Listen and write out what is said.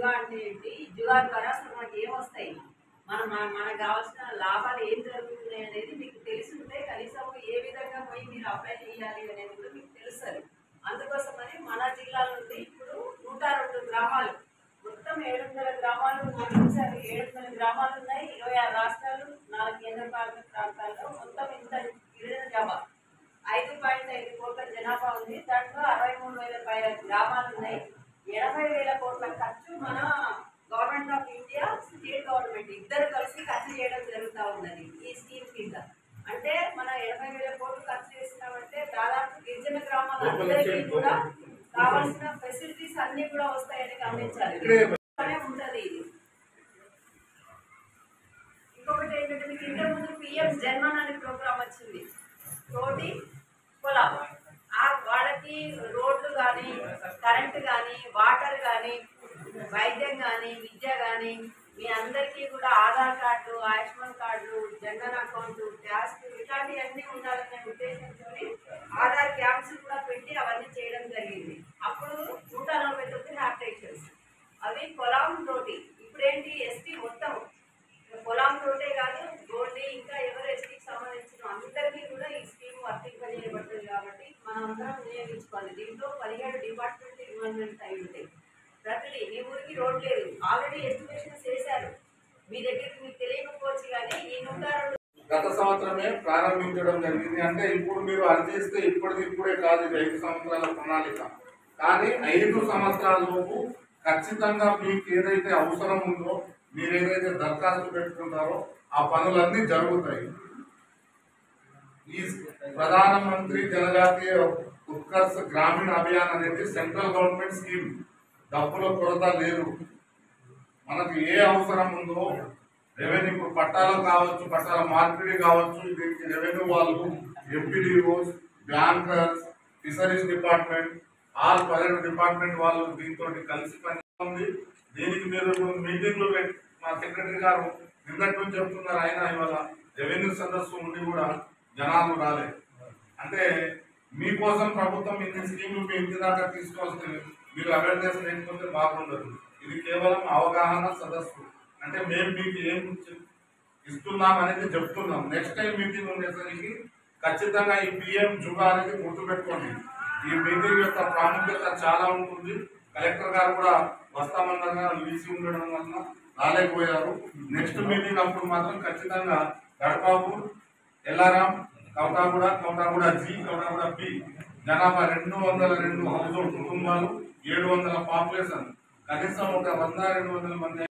జుగా అంటే ఏంటి, జుగా ద్వారా అసలు మనకి ఏమొస్తాయి, మనకు కావాల్సిన లాభాలు ఏం జరుగుతున్నాయి అనేది మీకు తెలుసుంటే కనీసం ఏ విధంగా పోయి మీరు అప్లై చేయాలి అనేది కూడా మీకు తెలుస్తుంది. అందుకోసమని మన జిల్లా నుండి ఇప్పుడు 102 గ్రామాలు, మొత్తం 700 గ్రామాలు, 700 గ్రామాలు ఉన్నాయి. 26 రాష్ట్రాలు, 4 కేంద్రపాలిత ప్రాంతాల్లో మొత్తం ఇంత గిరిజన జనాభా 5.5 కోట్ల జనాభా ఉంది. దాంట్లో 63,000 పైన గ్రామాలు ఉన్నాయి. 80,000 కోట్ల ఖర్చు మన government of India, state government ఇద్దరు కలిసి ఖర్చు చేయడం జరుగుతూ ఉన్నది ఈ స్కీమ్ కింద. అంటే మన 80,000 కోట్లు ఖర్చు చేసినామంటే దాదాపు గిరిజన గ్రామాలందరికీ కూడా కావాల్సిన ఫెసిలిటీస్ అన్ని కూడా వస్తాయని గమనించాలి. ఉంటది ఇది. ఇంకొకటి ఏంటంటే మీకు ఇంతకు ముందు పిఎం జన్మన్ అనే ప్రోగ్రామ్ వచ్చింది, తోటి పొలం. వాళ్ళకి రోడ్లు కానీ, కరెంటు కానీ, వాటర్ కానీ, వైద్యం కానీ, విద్య కానీ, మీ అందరికీ కూడా Aadhaar card, Ayushman card, Jan Dhan account, tax ఇట్లాంటివన్నీ ఉండాలనే ఉద్దేశంతో ఆధార్ క్యాంప్స్ కూడా పెట్టి అవన్నీ చేయడం జరిగింది. అప్పుడు 149 హ్యాబిటేషన్స్ అవి పొలం తోటి. ఇప్పుడేంటి ఎస్టీ మొత్తం పొలం తోటే కాదు, గోల్డీ ఇంకా ఎవరు ఎస్టీకి సంబంధించిన అందరికీ కూడా ఈ స్కీమ్ వర్తింపజేయబడుతుంది. కాబట్టి మనం అందరం వినియోగించుకోవాలి. దీంట్లో 17 డిపార్ట్మెంట్ ఇన్వాల్వ్మెంట్ అయి ఉంటాయి. ప్రతిదీ మీ ఊరికి రోడ్ లేదు, ఆల్రెడీ ఎస్టిమేషన్ చేశారు, మీ దగ్గరికి మీకు తెలియకపోవచ్చు. కానీ ఈ 102 గత సంవత్సరమే ప్రారంభించడం జరిగింది. అంటే ఇప్పుడు మీరు అర్జిస్తే ఇప్పుడే కాదు, 5 సంవత్సరాల ప్రణాళిక. కానీ 5 సంవత్సరాల లోపు ఖచ్చితంగా మీకు ఏదైతే అవసరం ఉందో, మీరు ఏదైతే దరఖాస్తు పెట్టుకుంటారో ఆ పనులన్నీ జరుగుతాయి. ఈ ప్రధానమంత్రి జనజాతీయ ఉత్కర్ష గ్రామీణ అభియాన్ అనేది సెంట్రల్ గవర్నమెంట్ స్కీమ్. డబ్బుల కొరత లేదు. మనకు ఏ అవసరం ఉందో రెవెన్యూ, ఇప్పుడు పట్టాలు కావచ్చు, పట్టాల మార్పిడి కావచ్చు, దీనికి రెవెన్యూ వాళ్ళు, MPDOs, bankers, fisheries department, all 12 department వాళ్ళు దీంతో కలిసి పనిచేస్తుంది. దీనికి మీరు మీటింగ్లు మా సెక్రటరీ గారు నిన్నటి నుంచి చెప్తున్నారు. ఆయన ఇవాళ రెవెన్యూ సదస్సు ఉండి కూడా జనాలు రాలేదు. అంటే మీకోసం ప్రభుత్వం ఇన్ని స్కీములు మీ ఇంటి దాకా తీసుకొస్తే మీరు అవేర్నెస్ లేకపోతే బాగుండదు. ఇది కేవలం అవగాహన సదస్సు. అంటే మేము మీకు ఏం ఇస్తున్నాం అనేది చెప్తున్నాం. నెక్స్ట్ టైం మీటింగ్ ఉండేసరికి ఖచ్చితంగా ఈ పిఎం జుగా అనేది గుర్తుపెట్టుకోండి. ఈ మీటింగ్ యొక్క ప్రాముఖ్యత చాలా ఉంటుంది. కలెక్టర్ గారు కూడా వస్తామన్నారు, వీసీ ఉండడం వలన రాలేకపోయారు. నెక్స్ట్ మీటింగ్ అప్పుడు మాత్రం ఖచ్చితంగా గడపాపూర్, ఎల్లారాం, కౌటాగూడ జి, కౌటాగూడ బి జనాభా 202 హౌస్ హోల్డ్ కుటుంబాలు, 700 పాపులేషన్, కనీసం ఒక 100-200 మంది